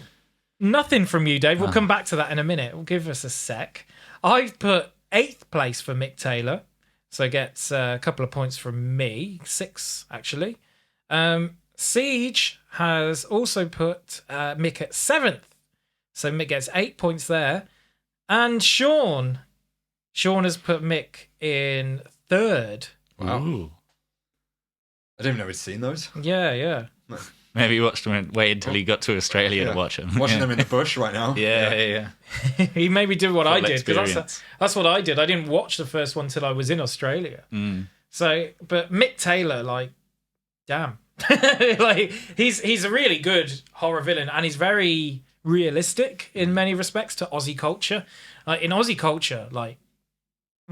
Nothing from you, Dave. We'll come back to that in a minute. We'll give us a sec. I've put 8th place for Mick Taylor, so gets a couple of points from me. 6, actually. Siege has also put Mick at 7th, so Mick gets 8 points there. And Sean has put Mick in 3rd. Wow. Ooh. I didn't even know we'd seen those. Yeah. Maybe he watched them and waited until he got to Australia to watch them. Watching them in the bush right now. Yeah. He maybe did what I did, because that's what I did. I didn't watch the first one till I was in Australia. So, but Mick Taylor, like, damn. Like, he's a really good horror villain, and he's very realistic in many respects to Aussie culture. Like, in Aussie culture, like,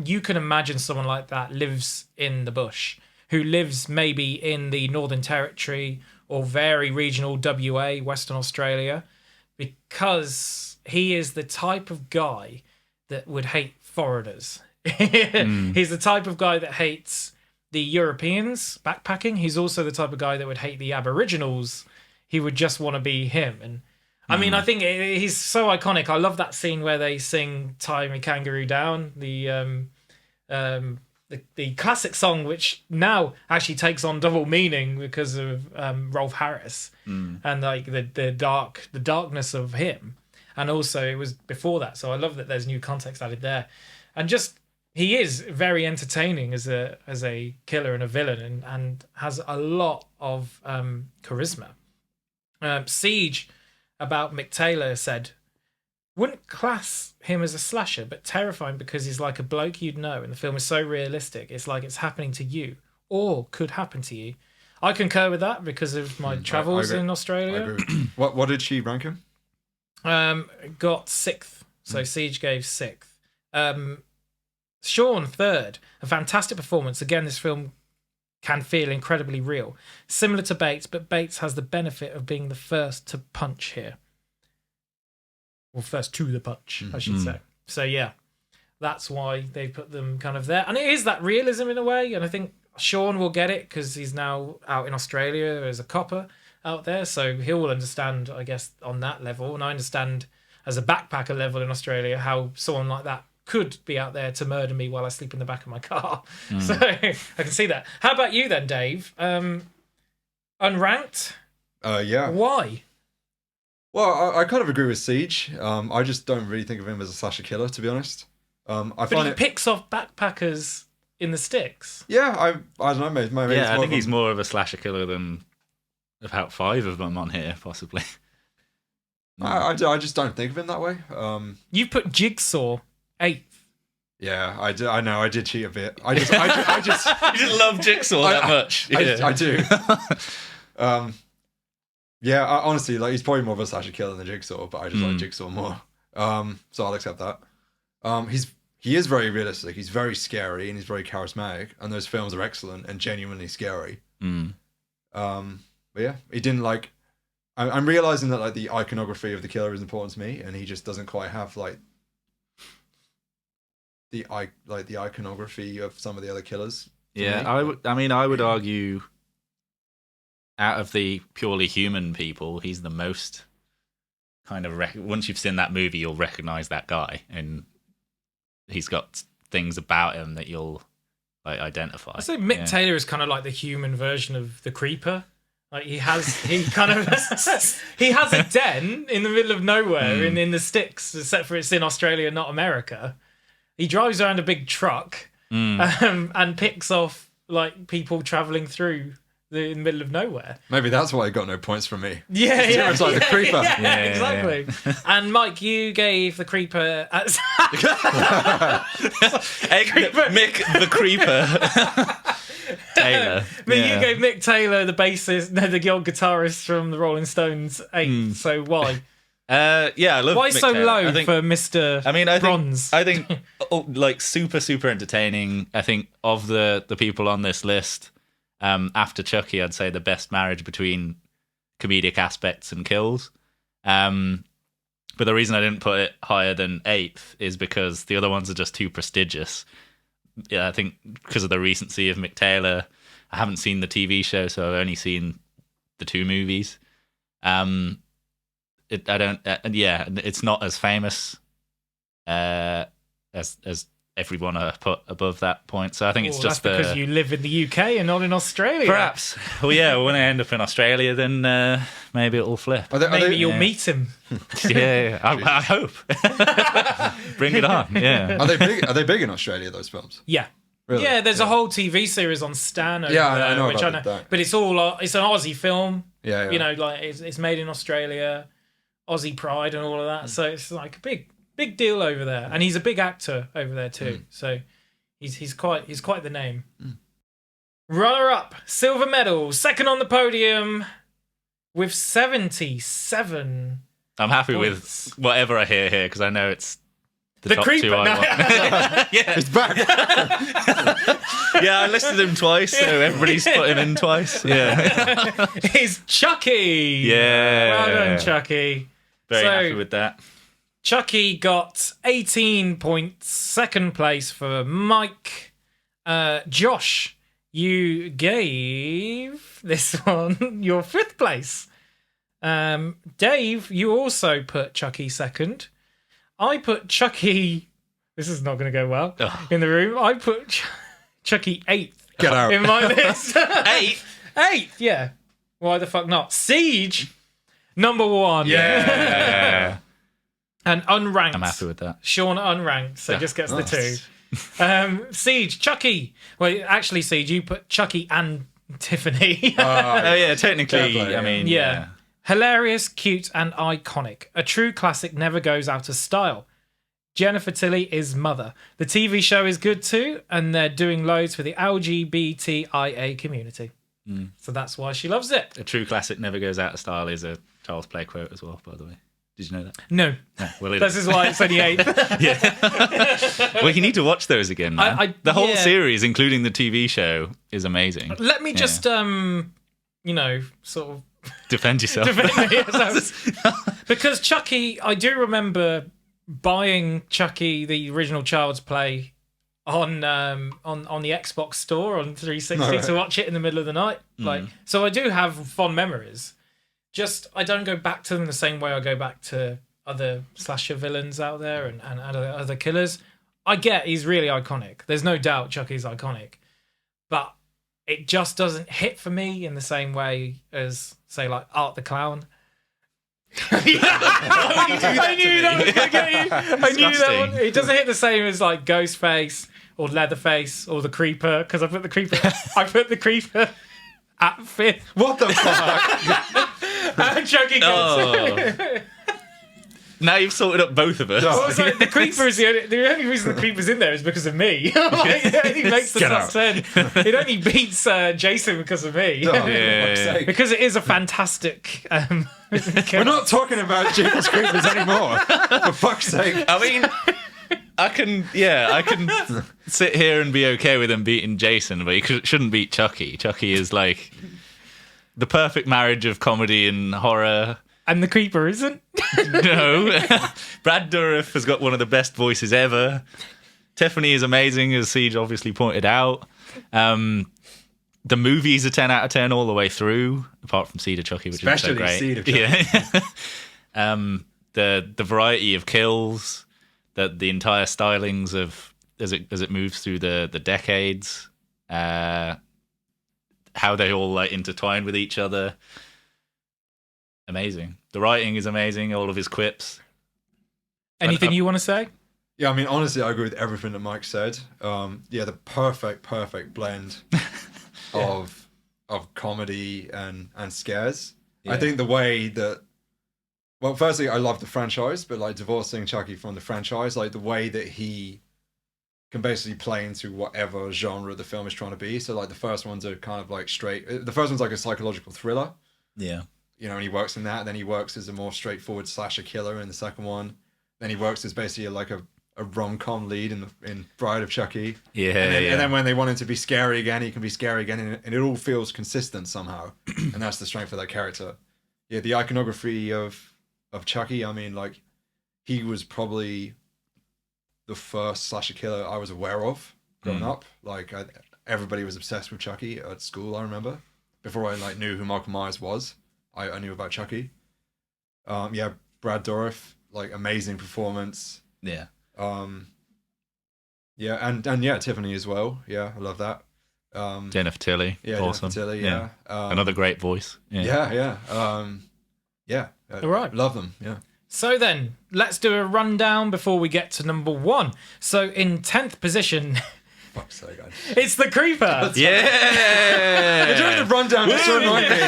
you can imagine someone like that lives in the bush, who lives maybe in the Northern Territory or very regional WA, Western Australia, because he is the type of guy that would hate foreigners. He's the type of guy that hates the Europeans backpacking. He's also the type of guy that would hate the Aboriginals. He would just want to be him. And I mean, I think he's so iconic. I love that scene where they sing "Tie Me Kangaroo Down," the classic song, which now actually takes on double meaning because of Rolf Harris and like the darkness of him, and also it was before that. So I love that there's new context added there, and just he is very entertaining as a killer and a villain, and has a lot of charisma. Siege about Mick Taylor said, wouldn't class him as a slasher, but terrifying because he's like a bloke you'd know, and the film is so realistic. It's like it's happening to you, or could happen to you. I concur with that because of my travels in Australia. I agree. What did she rank him? Got 6th, so Siege gave 6th. Sean 3rd. A fantastic performance. Again, this film can feel incredibly real, similar to Bates, but Bates has the benefit of being the first to punch here. Well, first to the punch, I should say. So, yeah, that's why they put them kind of there. And it is that realism in a way. And I think Sean will get it because he's now out in Australia as a copper out there. So he'll understand, I guess, on that level. And I understand as a backpacker level in Australia how someone like that could be out there to murder me while I sleep in the back of my car. So I can see that. How about you then, Dave? Unranked? Yeah. Why? Well, I kind of agree with Siege. I just don't really think of him as a slasher killer, to be honest. But he picks off backpackers in the sticks. Yeah, I don't know. Maybe I think he's more of a slasher killer than about 5 of them on here, possibly. I just don't think of him that way. You put Jigsaw 8th. Yeah, I do. I know. I did cheat a bit. I just You just love Jigsaw that much. I do. Yeah, honestly, like he's probably more of a slasher killer than Jigsaw, but I just like Jigsaw more. So I'll accept that. He is very realistic. He's very scary and he's very charismatic, and those films are excellent and genuinely scary. But yeah, he didn't like. I'm realizing that like the iconography of the killer is important to me, and he just doesn't quite have like the iconography of some of the other killers. Yeah, I would argue, out of the purely human people, he's the most kind of once you've seen that movie, you'll recognize that guy, and he's got things about him that you'll like identify. I say Mick Taylor is kind of like the human version of the Creeper. Like he has a den in the middle of nowhere in the sticks, except for it's in Australia, not America. He drives around a big truck and picks off like people traveling through the middle of nowhere. Maybe that's why he got no points from me. Yeah, It's like the creeper. Yeah, exactly. And Mike, you gave the creeper. Mick the Creeper Taylor. But you gave Mick Taylor, the bassist, the old guitarist from the Rolling Stones, 8. So why? I love. Why Mick so Taylor. low for Mr. Bronze? I think like super entertaining. I think of the people on this list, after Chucky, I'd say the best marriage between comedic aspects and kills. But the reason I didn't put it higher than 8th is because the other ones are just too prestigious. Yeah, I think because of the recency of Mick Taylor. I haven't seen the TV show, so I've only seen the 2 movies. It's not as famous as everyone I put above that point. So I think it's just that's because you live in the UK and not in Australia. Perhaps. Well, yeah. When I end up in Australia, then maybe it'll flip. Maybe you'll meet him. Yeah. I hope. Bring it on. Yeah. Are they big in Australia? Those films? Yeah. Really? Yeah, there's a whole TV series on Stan. Yeah, I know which about that. But it's an Aussie film. Yeah. You know, like it's made in Australia, Aussie pride and all of that. So it's like a big deal over there, and he's a big actor over there too. So he's quite the name. Runner up, silver medal, second on the podium with 77. I'm happy points. with whatever I hear here because I know it's the top creeper. 2 I want. Yeah, It's back. yeah. I listed him twice, so everybody's put him in twice. Yeah, It's Chucky. yeah. Well done, Chucky. Very happy with that. Chucky got 18 points, second place for Mike. Josh, you gave this one your 5th place. Dave, you also put Chucky second. I put Chucky... This is not going to go well in the room. I put Chucky 8th. Get out. In my list. 8th? 8th, yeah. Why the fuck not? Siege, number 1. Yeah. And unranked. I'm happy with that. Sean unranked, so just gets nice. the 2. Siege, Chucky. Well, actually, Siege, you put Chucky and Tiffany. Oh yeah, technically. Fair play, I mean, yeah. Hilarious, cute, and iconic. A true classic never goes out of style. Jennifer Tilly is Mother. The TV show is good too, and they're doing loads for the LGBTIA community. So that's why she loves it. A true classic never goes out of style is a Child's Play quote as well, by the way. Did you know that? No. Well, This is why it's only 8. Well, you need to watch those again, man. The whole yeah. series, including the TV show, is amazing. Let me just, sort of Defend yourself. Because Chucky, I do remember buying Chucky, the original Child's Play, on the Xbox store on 360 to watch it in the middle of the night. So I do have fond memories. Just I don't go back to them the same way I go back to other slasher villains out there and other killers. I get he's really iconic. There's no doubt Chucky's iconic, but it just doesn't hit for me in the same way as, say, like Art the Clown. I knew that was going to get you. I knew that one. It doesn't hit the same as like Ghostface or Leatherface or the Creeper, because I put the Creeper at 5th. What the fuck? And Chucky gets Now you've sorted up both of us. Also, the Creeper is the only reason the Creeper's in there is because of me. It only makes the top 10. It only beats Jason because of me. Because it is a fantastic. We're not talking about Jeepers Creepers anymore. For fuck's sake. I mean, I can sit here and be okay with him beating Jason, but he shouldn't beat Chucky. Chucky is like the perfect marriage of comedy and horror. And the Creeper isn't? No. Brad Dourif has got one of the best voices ever. Tiffany is amazing, as Siege obviously pointed out. The movie's a 10 out of 10 all the way through, apart from Seed of Chucky, which is so great. Seed of Chucky. Yeah. The variety of kills, the entire stylings of as it moves through the decades. how they all like intertwine with each other. Amazing. The writing is amazing. All of his quips. Anything you want to say? Yeah, I mean, honestly, I agree with everything that Mike said. Yeah, the perfect blend of comedy and scares. I think the way that, well, firstly, I love the franchise, but like divorcing Chucky from the franchise, like the way that he can basically play into whatever genre the film is trying to be. So like the first ones are kind of like the first one's like a psychological thriller. Yeah. You know, and he works in that. Then he works as a more straightforward slasher killer in the second one. Then he works as basically like a rom-com lead in Bride of Chucky. Yeah, and then when they want him to be scary again, he can be scary again, and it all feels consistent somehow. And that's the strength of that character. Yeah, the iconography of Chucky, I mean, like, he was probably the first slasher killer I was aware of growing up. Like, everybody was obsessed with Chucky at school, I remember. Before I like knew who Michael Myers was, I knew about Chucky. Yeah, Brad Dourif, like, amazing performance. Yeah. Yeah, and yeah, Tiffany as well. Yeah, I love that. Jennifer Tilly. Yeah, awesome. Jennifer Tilly, yeah. Another great voice. Yeah. All right. Love them, yeah. So then, let's do a rundown before we get to number 1. So in 10th position, Fuck's sake, guys. it's the Creeper. Yeah. You're doing the rundown, that's so annoying me.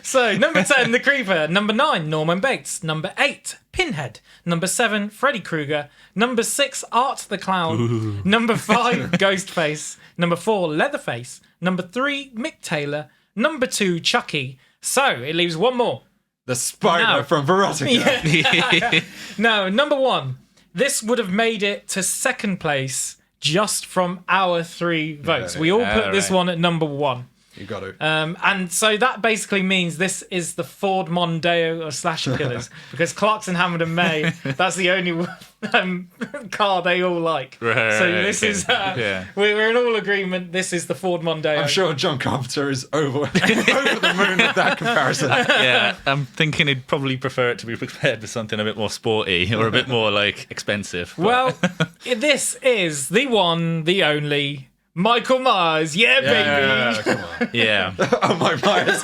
So number 10, the Creeper. Number 9, Norman Bates. Number 8, Pinhead. Number 7, Freddy Krueger. Number 6, Art the Clown. Number 5, Ghostface. Number 4, Leatherface. Number 3, Mick Taylor. Number 2, Chucky. So it leaves one more. The spider Now- from Veronica. No, number 1. This would have made it to second place just from our 3 votes. We all put this right. one at number 1. You got to. And so that basically means this is the Ford Mondeo of slasher killers because Clarkson, Hammond and May, that's the only car they all like. Right, So this okay. is, Yeah. we're in all agreement, this is the Ford Mondeo. I'm sure John Carpenter is over the moon with that comparison. Yeah, I'm thinking he'd probably prefer it to be prepared for something a bit more sporty or a bit more like expensive. but- Well, this is the one, the only Michael Myers. Yeah, Yeah, baby. come on. yeah, Oh, my Myers.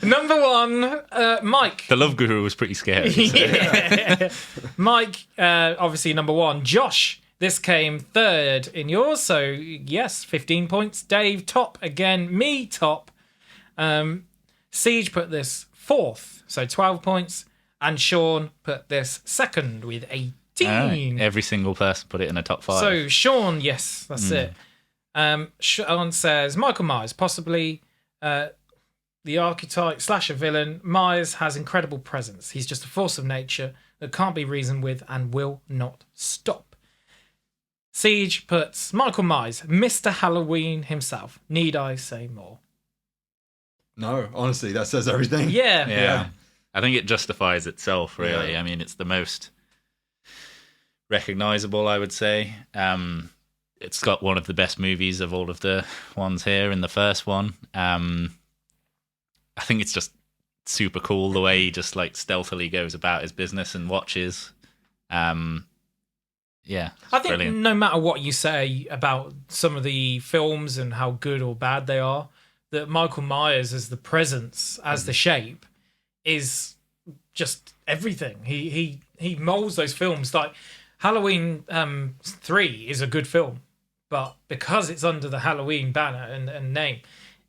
Number 1, Mike. the Love Guru was pretty scary. So. Yeah. Mike, obviously number 1. Josh, this came 3rd in yours, so yes, 15 points. Dave, top again. Me, top. Siege put this 4th, so 12 points. And Sean put this 2nd with 18. Alright, every single person put it in a top 5. So Sean, yes, that's it. Sean says Michael Myers, possibly the archetype slasher villain. Myers has incredible presence. He's just a force of nature that can't be reasoned with and will not stop. Siege puts Michael Myers, Mr. Halloween himself. Need I say more? No, honestly, that says everything. Yeah. yeah, I think it justifies itself. Really, Yeah. I mean, it's the most recognizable, I would say. It's got one of the best movies of all of the ones here in the first one. I think it's just super cool the way he just like stealthily goes about his business and watches. Yeah, I think brilliant. no matter what you say about some of the films and how good or bad they are, that Michael Myers as the presence, as the shape, is just everything. He molds those films. Like Halloween 3 is a good film, but because it's under the Halloween banner and name,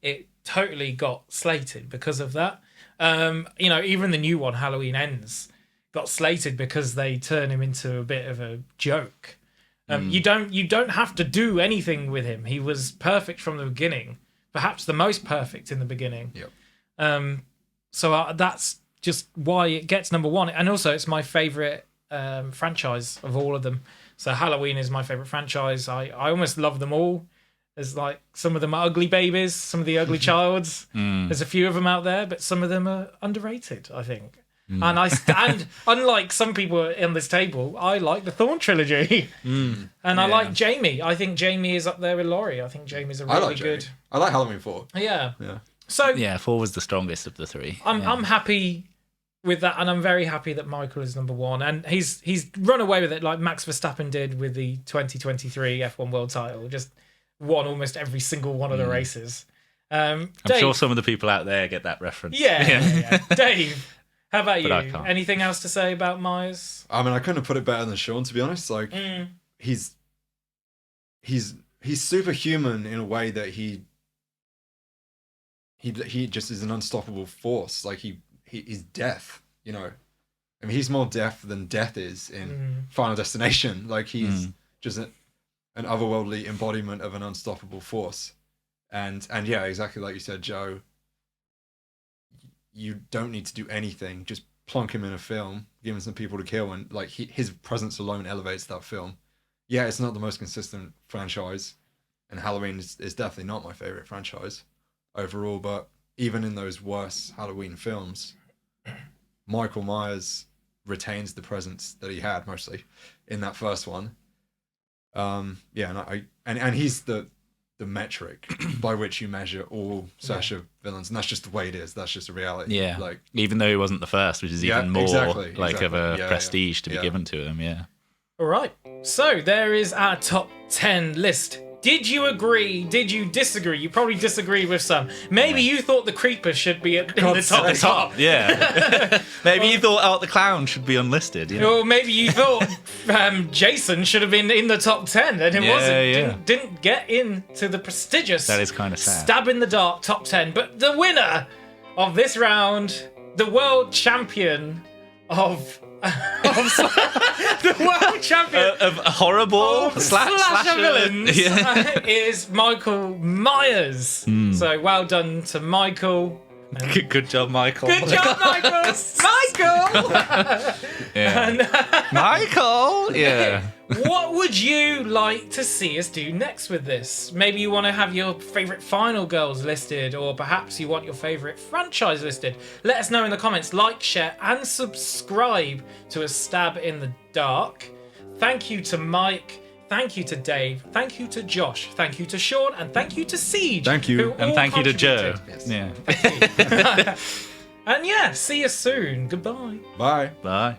it totally got slated because of that. You know, even the new one, Halloween Ends, got slated because they turn him into a bit of a joke. You don't have to do anything with him. He was perfect from the beginning, perhaps the most perfect in the beginning. Yep. So that's just why it gets number 1, and also it's my favorite franchise of all of them. So Halloween is my favorite franchise. I almost love them all. There's like some of them are ugly babies, some of the ugly childs. There's a few of them out there, but some of them are underrated, I think. And unlike some people on this table, I like the Thorn trilogy. And I like Jamie. I think Jamie is up there with Laurie. I think Jamie's a I really like Jamie. good. I like Halloween 4. Yeah. Yeah. So Yeah, 4 was the strongest of the 3. I'm happy with that, and I'm very happy that Michael is number 1, and he's run away with it like Max Verstappen did with the 2023 F1 World Title. Just won almost every single one of the races. I'm Dave, sure some of the people out there get that reference. Yeah. Dave, how about you? I can't. Anything else to say about Myers? I mean, I couldn't have put it better than Sean, to be honest. Like, he's superhuman in a way that he just is an unstoppable force. Like he's death, you know. I mean, he's more death than death is in Final Destination. Like he's just an otherworldly embodiment of an unstoppable force. And yeah, exactly like you said, Joe. You don't need to do anything. Just plonk him in a film, give him some people to kill, and like his presence alone elevates that film. Yeah, it's not the most consistent franchise, and Halloween is definitely not my favorite franchise overall. But even in those worse Halloween films, Michael Myers retains the presence that he had mostly in that first one. And he's the metric by which you measure all slasher villains, and that's just the way it is. That's just a reality. Yeah, like even though he wasn't the first, which is even more of a prestige to be given to him. Yeah. All right. So there is our top 10 list. Did you agree? Did you disagree? You probably disagree with some. Maybe you thought the Creeper should be in the top. Yeah. Maybe you thought Art the Clown should be unlisted. You know? Or maybe you thought Jason should have been in the top 10 and it wasn't. Yeah. Didn't get into the prestigious That is kind of sad. Stab in the Dark top 10. But the winner of this round, the world champion of... the world champion of horrible slasher villains is Michael Myers. So well done to Michael. Good job, Michael. Good job, Michael. Michael. Yeah. Michael. Yeah. What would you like to see us do next with this? Maybe you want to have your favourite final girls listed, or perhaps you want your favourite franchise listed. Let us know in the comments. Like, share, and subscribe to A Stab in the Dark. Thank you to Mike. Thank you to Dave. Thank you to Josh. Thank you to Sean. And thank you to Siege. Thank you. And thank you to Joe. Yes. Yeah. And yeah, see you soon. Goodbye. Bye. Bye.